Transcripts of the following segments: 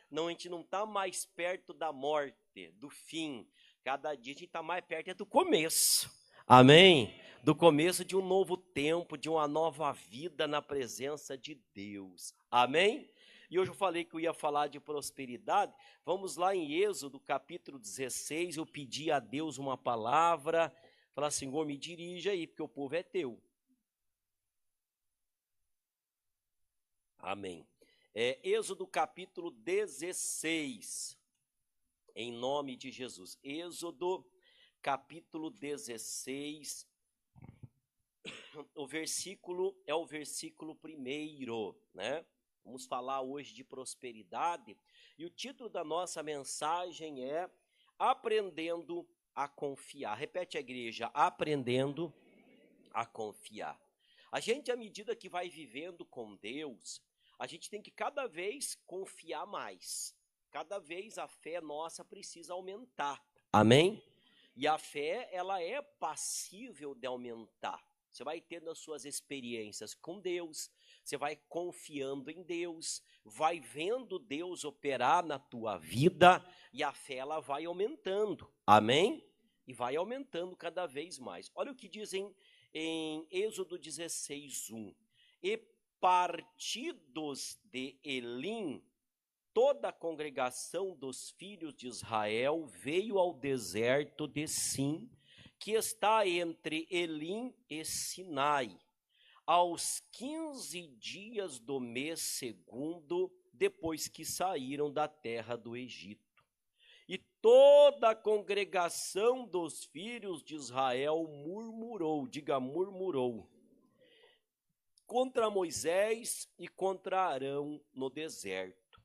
Não, a gente não está mais perto da morte, do fim. Cada dia a gente está mais perto do começo. Amém? Do começo de um novo tempo, de uma nova vida na presença de Deus. Amém? E hoje eu falei que eu ia falar de prosperidade. Vamos lá em Êxodo, capítulo 16. Eu pedi a Deus uma palavra. Falar, Senhor, me dirija aí, porque o povo é teu. Amém. Êxodo capítulo 16, em nome de Jesus. Êxodo capítulo 16, o versículo é o versículo 1, né? Vamos falar hoje de prosperidade. E o título da nossa mensagem é Aprendendo a Confiar. Repete a igreja, aprendendo a confiar. A gente, à medida que vai vivendo com Deus, a gente tem que cada vez confiar mais. Cada vez a fé nossa precisa aumentar. Amém? E a fé, ela é passível de aumentar. Você vai tendo as suas experiências com Deus, você vai confiando em Deus, vai vendo Deus operar na tua vida e a fé, ela vai aumentando. Amém? E vai aumentando cada vez mais. Olha o que dizem em Êxodo 16, 1. E partidos de Elim, toda a congregação dos filhos de Israel veio ao deserto de Sim, que está entre Elim e Sinai, aos 15 dias do mês segundo, depois que saíram da terra do Egito. E toda a congregação dos filhos de Israel murmurou, diga murmurou, contra Moisés e contra Arão no deserto.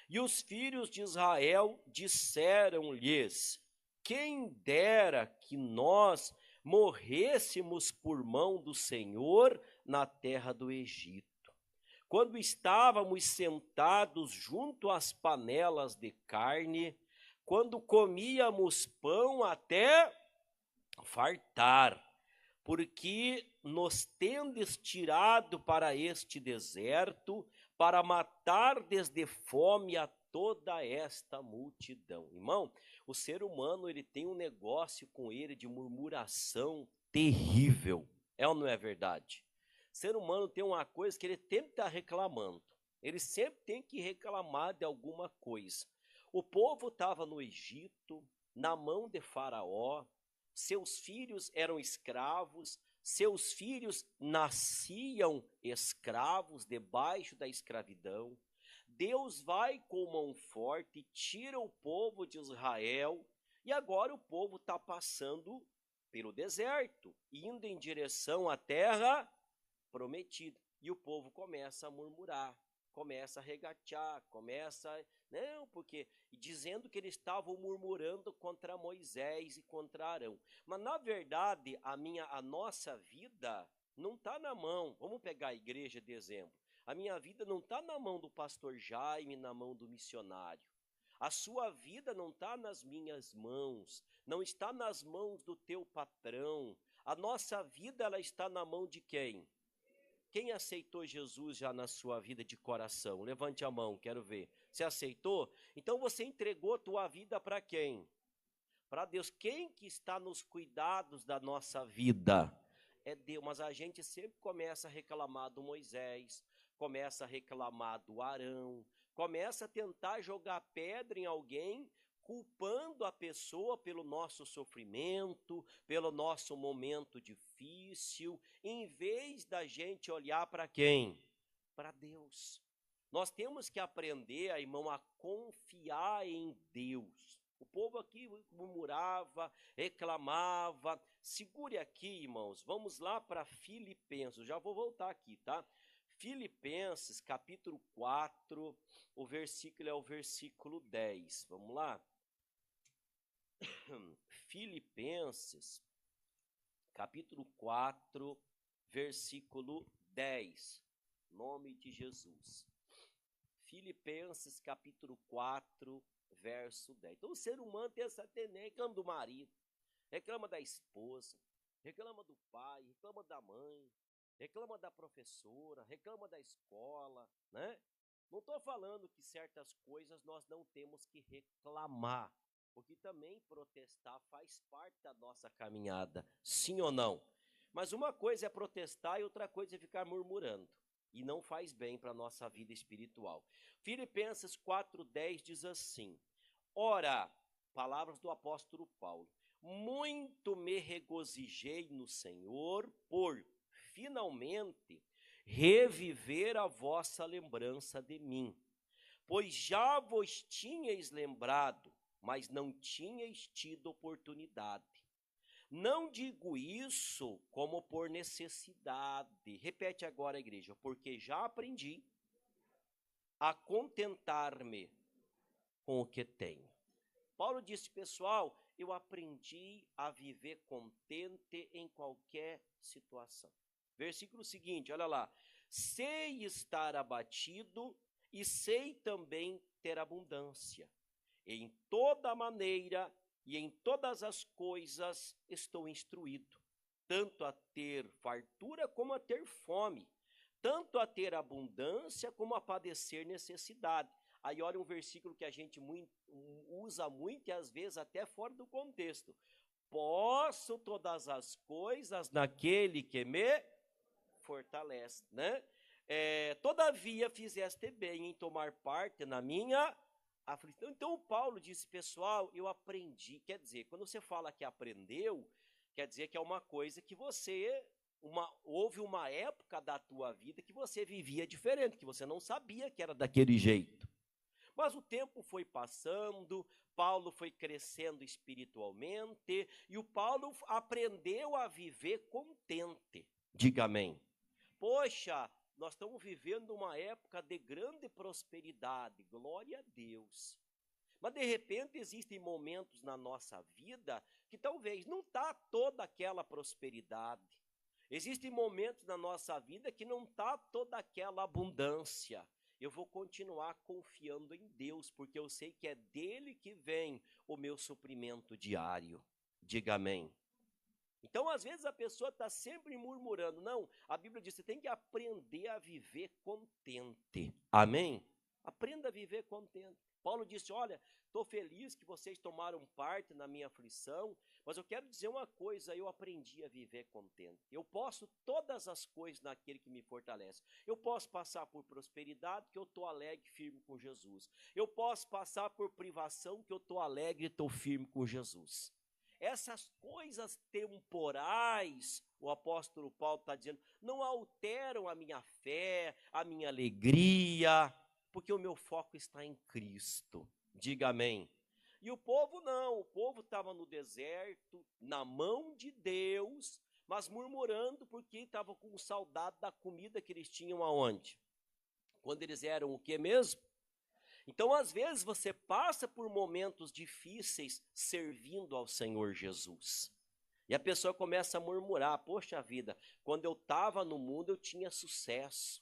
E os filhos de Israel disseram-lhes, quem dera que nós morrêssemos por mão do Senhor na terra do Egito. Quando estávamos sentados junto às panelas de carne, quando comíamos pão até fartar, porque nos tendes tirado para este deserto, para matar desde fome a toda esta multidão. Irmão, o ser humano, ele tem um negócio com ele de murmuração terrível. É ou não é verdade? O ser humano tem uma coisa que ele sempre está reclamando. Ele sempre tem que reclamar de alguma coisa. O povo estava no Egito, na mão de Faraó, seus filhos eram escravos, seus filhos nasciam escravos debaixo da escravidão. Deus vai com mão forte, tira o povo de Israel, e agora o povo está passando pelo deserto, indo em direção à terra prometida. E o povo começa a murmurar, começa a regatear, não, porque dizendo que eles estavam murmurando contra Moisés e contra Arão. Mas na verdade, a nossa vida não está na mão. Vamos pegar a igreja de exemplo. A minha vida não está na mão do pastor Jaime, na mão do missionário. A sua vida não está nas minhas mãos, não está nas mãos do teu patrão. A nossa vida, ela está na mão de quem? Quem aceitou Jesus já na sua vida de coração? Levante a mão, quero ver. Você aceitou? Então você entregou a tua vida para quem? Para Deus. Quem que está nos cuidados da nossa vida? É Deus. Mas a gente sempre começa a reclamar do Moisés, começa a reclamar do Arão, começa a tentar jogar pedra em alguém, culpando a pessoa pelo nosso sofrimento, pelo nosso momento difícil, em vez da gente olhar para quem? Para Deus. Nós temos que aprender, irmão, a confiar em Deus. O povo aqui murmurava, reclamava. Segure aqui, irmãos, vamos lá para Filipenses, já vou voltar aqui, tá? Filipenses, capítulo 4, o versículo é o versículo 10, vamos lá? Filipenses, capítulo 4, versículo 10, nome de Jesus. Filipenses, capítulo 4, verso 10. Então o ser humano tem essa tendência, reclama do marido, reclama da esposa, reclama do pai, reclama da mãe, reclama da professora, reclama da escola, né? Não estou falando que certas coisas nós não temos que reclamar, porque também protestar faz parte da nossa caminhada, sim ou não? Mas uma coisa é protestar e outra coisa é ficar murmurando, e não faz bem para a nossa vida espiritual. Filipenses 4,10 diz assim: ora, palavras do apóstolo Paulo, muito me regozijei no Senhor por, finalmente, reviver a vossa lembrança de mim, pois já vos tinhais lembrado, mas não tinhais tido oportunidade. Não digo isso como por necessidade. Repete agora, igreja, porque já aprendi a contentar-me com o que tenho. Paulo disse, pessoal, eu aprendi a viver contente em qualquer situação. Versículo seguinte, olha lá. Sei estar abatido e sei também ter abundância. Em toda maneira e em todas as coisas estou instruído, tanto a ter fartura como a ter fome, tanto a ter abundância como a padecer necessidade. Aí olha um versículo que a gente usa muito e às vezes até fora do contexto. Posso todas as coisas naquele que me fortalece, né? Todavia fizeste bem em tomar parte na minha aflição. Então Paulo disse, pessoal, eu aprendi. Quer dizer, quando você fala que aprendeu, quer dizer que é uma coisa que houve uma época da tua vida que você vivia diferente, que você não sabia que era daquele jeito. Mas o tempo foi passando, Paulo foi crescendo espiritualmente, e o Paulo aprendeu a viver contente. Diga amém. Poxa, nós estamos vivendo uma época de grande prosperidade, glória a Deus. Mas de repente existem momentos na nossa vida que talvez não está toda aquela prosperidade. Existem momentos na nossa vida que não está toda aquela abundância. Eu vou continuar confiando em Deus, porque eu sei que é dele que vem o meu suprimento diário. Diga amém. Então, às vezes, a pessoa está sempre murmurando. Não, a Bíblia diz que você tem que aprender a viver contente. Amém? Aprenda a viver contente. Paulo disse, olha, estou feliz que vocês tomaram parte na minha aflição, mas eu quero dizer uma coisa, eu aprendi a viver contente. Eu posso todas as coisas naquele que me fortalece. Eu posso passar por prosperidade, que eu estou alegre e firme com Jesus. Eu posso passar por privação, que eu estou alegre e estou firme com Jesus. Essas coisas temporais, o apóstolo Paulo está dizendo, não alteram a minha fé, a minha alegria, porque o meu foco está em Cristo. Diga amém. E o povo não, o povo estava no deserto, na mão de Deus, mas murmurando porque estava com saudade da comida que eles tinham aonde? Quando eles eram o que mesmo? Então, às vezes, você passa por momentos difíceis servindo ao Senhor Jesus. E a pessoa começa a murmurar, poxa vida, quando eu estava no mundo eu tinha sucesso.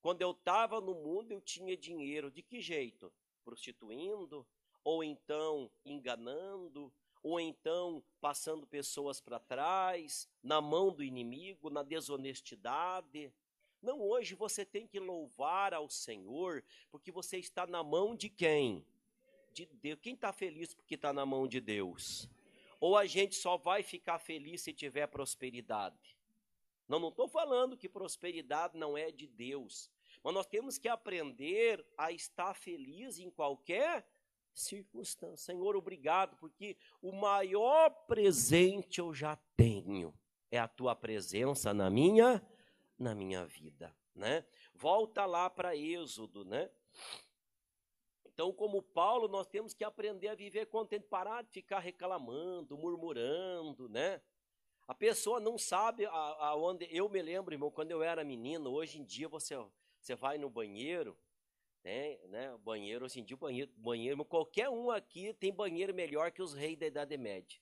Quando eu estava no mundo eu tinha dinheiro. De que jeito? Prostituindo, ou então enganando, ou então passando pessoas para trás, na mão do inimigo, na desonestidade. Não, hoje você tem que louvar ao Senhor, porque você está na mão de quem? De Deus. Quem está feliz porque está na mão de Deus? Ou a gente só vai ficar feliz se tiver prosperidade? Não estou falando que prosperidade não é de Deus, mas nós temos que aprender a estar feliz em qualquer circunstância. Senhor, obrigado, porque o maior presente eu já tenho, é a tua presença na minha vida, né? Volta lá para Êxodo, né? Então, como Paulo, nós temos que aprender a viver contente, parar de ficar reclamando, murmurando, né? A pessoa não sabe aonde. Eu me lembro, irmão, quando eu era menino, hoje em dia você vai no banheiro, né? Banheiro, hoje em dia, banheiro, qualquer um aqui tem banheiro melhor que os reis da Idade Média,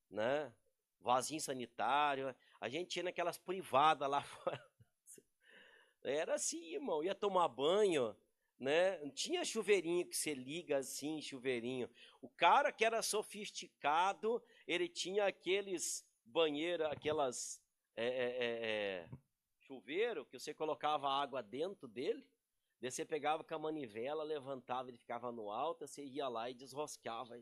né? Vasinho sanitário, a gente ia naquelas privadas lá fora. Era assim, irmão, ia tomar banho, né? Não tinha chuveirinho que você liga assim, chuveirinho. O cara que era sofisticado, ele tinha aqueles banheiros, chuveiro que você colocava água dentro dele, Daí você pegava com a manivela, levantava, ele ficava no alto, você ia lá e desroscava.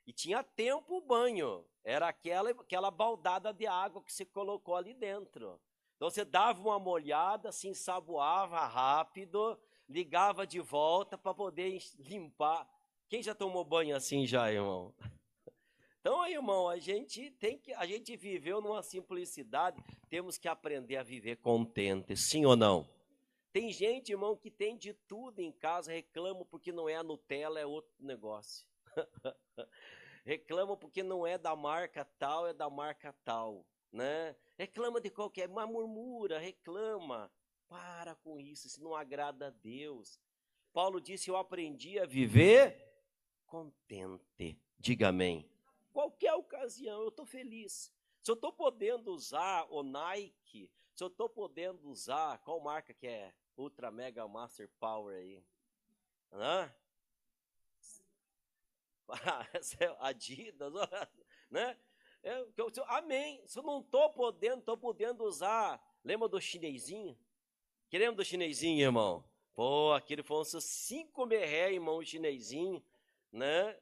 E tinha tempo o banho. Era aquela baldada de água que você colocou ali dentro. Então você dava uma molhada, se ensaboava rápido, ligava de volta para poder limpar. Quem já tomou banho assim já, irmão? Então, irmão, a gente viveu numa simplicidade, temos que aprender a viver contente, sim ou não? Tem gente, irmão, que tem de tudo em casa, reclama porque não é a Nutella, é outro negócio. Reclama porque não é da marca tal, é da marca tal, né? Reclama de qualquer, mas murmura, reclama. Para com isso não agrada a Deus. Paulo disse, eu aprendi a viver contente. Diga amém. Qualquer ocasião, eu estou feliz. Se eu estou podendo usar o Nike, se eu estou podendo usar, qual marca que é? Ultra Mega Master Power aí. Hã? Adidas, né? Amém. Se eu não estou podendo usar. Lembra do chinesinho? Que lembra do chinesinho, irmão? Pô, aquele foi uns 5 merré, irmão, o chinesinho, né?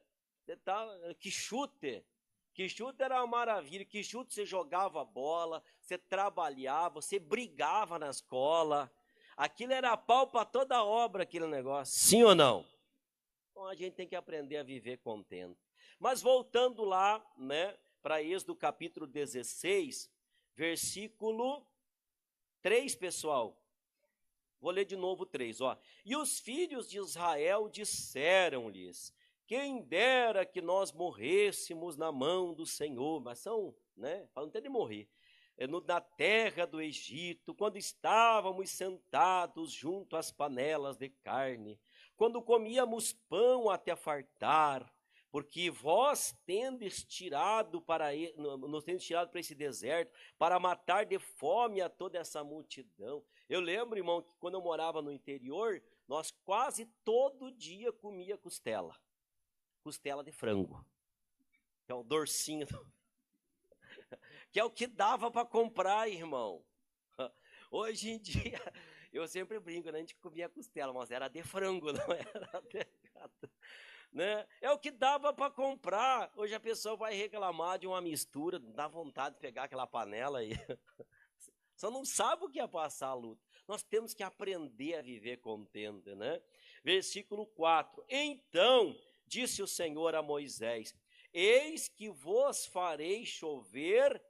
Que chute. Que chute era uma maravilha. Que chute você jogava bola, você trabalhava, você brigava na escola. Aquilo era pau para toda obra, aquele negócio. Sim ou não? Então a gente tem que aprender a viver contente. Mas voltando lá, né, para Êxodo capítulo 16, versículo 3, pessoal. Vou ler de novo 3, ó. E os filhos de Israel disseram-lhes, quem dera que nós morrêssemos na mão do Senhor. Mas são, né, falando até de morrer. Na terra do Egito, quando estávamos sentados junto às panelas de carne, quando comíamos pão até fartar, porque vós tendes tirado nos tendes tirado para esse deserto, para matar de fome a toda essa multidão. Eu lembro, irmão, que quando eu morava no interior, nós quase todo dia comia costela de frango, que é o dorsinho que é o que dava para comprar, irmão. Hoje em dia, eu sempre brinco, né? A gente comia costela, mas era de frango, não era de gato, né? É o que dava para comprar. Hoje a pessoa vai reclamar de uma mistura, dá vontade de pegar aquela panela aí. Só não sabe o que é passar a luta. Nós temos que aprender a viver contente, né? Versículo 4. Então, disse o Senhor a Moisés, eis que vos farei chover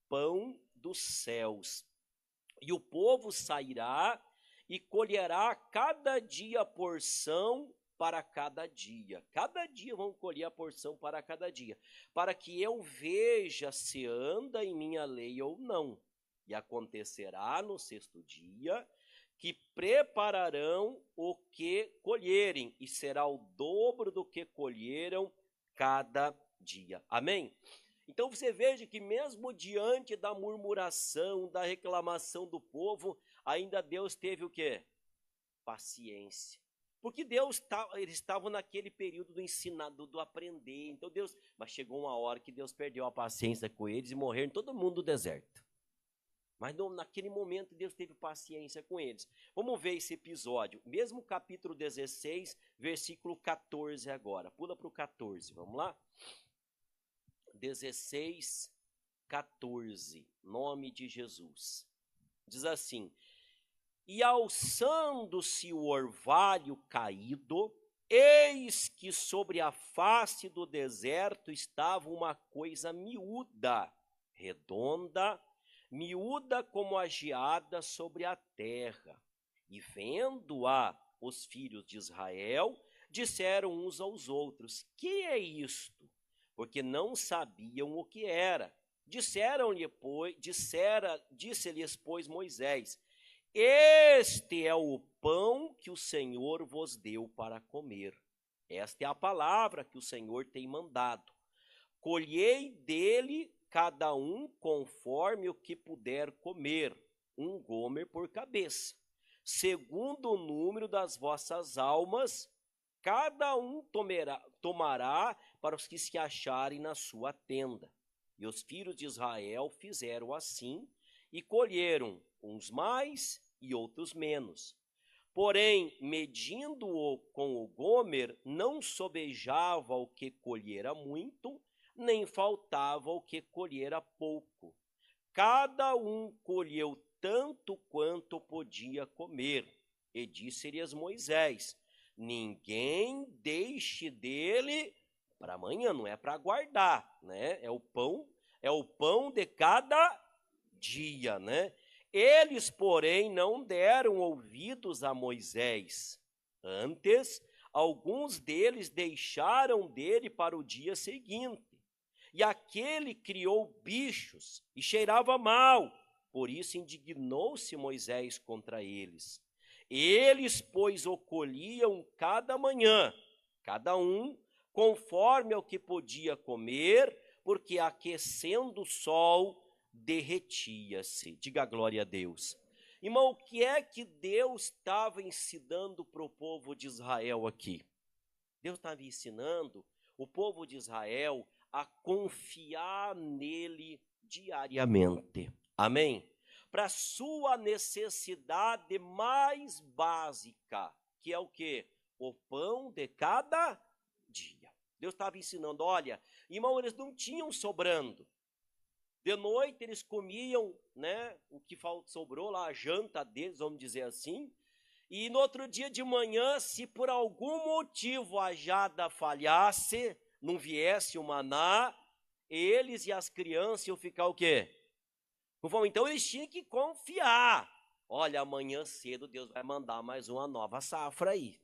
pão dos céus, e o povo sairá e colherá cada dia a porção para cada dia. Cada dia vão colher a porção para cada dia, para que eu veja se anda em minha lei ou não. E acontecerá no 6º dia que prepararão o que colherem, e será o dobro do que colheram cada dia. Amém? Então você veja que mesmo diante da murmuração, da reclamação do povo, ainda Deus teve o quê? Paciência. Porque eles estavam naquele período do ensinado, do aprender. Então mas chegou uma hora que Deus perdeu a paciência com eles e morreram todo mundo no deserto. Mas naquele momento Deus teve paciência com eles. Vamos ver esse episódio. Mesmo capítulo 16, versículo 14 agora. Pula para o 14, vamos lá? 16, 14, nome de Jesus. Diz assim, e alçando-se o orvalho caído, eis que sobre a face do deserto estava uma coisa miúda, redonda, miúda como a geada sobre a terra. E vendo-a os filhos de Israel, disseram uns aos outros, que é isto? Porque não sabiam o que era. Disse-lhes, pois, Moisés, este é o pão que o Senhor vos deu para comer. Esta é a palavra que o Senhor tem mandado. Colhei dele cada um conforme o que puder comer, 1 gomer por cabeça. Segundo o número das vossas almas, cada um tomará para os que se acharem na sua tenda. E os filhos de Israel fizeram assim, e colheram uns mais e outros menos. Porém, medindo-o com o gomer, não sobejava o que colhera muito, nem faltava o que colhera pouco. Cada um colheu tanto quanto podia comer. E disse-lhes Moisés: ninguém deixe dele para amanhã, não é para guardar, né? É o pão de cada dia, né? Eles, porém, não deram ouvidos a Moisés. Antes, alguns deles deixaram dele para o dia seguinte. E aquele criou bichos e cheirava mal. Por isso indignou-se Moisés contra eles. Eles, pois, o colhiam cada manhã, cada um, conforme ao que podia comer, porque aquecendo o sol, derretia-se. Diga glória a Deus. Irmão, o que é que Deus estava ensinando para o povo de Israel aqui? Deus estava ensinando o povo de Israel a confiar nele diariamente. Amém? Para sua necessidade mais básica, que é o quê? O pão de cada dia. Deus estava ensinando, olha, irmão, eles não tinham sobrando. De noite eles comiam, né, o que sobrou lá, a janta deles, vamos dizer assim. E no outro dia de manhã, se por algum motivo a jada falhasse, não viesse o maná, eles e as crianças iam ficar o quê? Então eles tinham que confiar. Olha, amanhã cedo Deus vai mandar mais uma nova safra aí.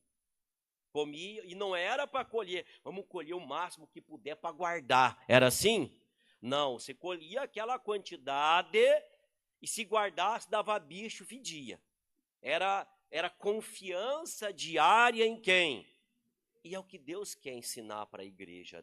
Comia, e não era para colher, vamos colher o máximo que puder para guardar. Era assim? Não, você colhia aquela quantidade e se guardasse dava bicho, fedia. Era confiança diária em quem? E é o que Deus quer ensinar para a igreja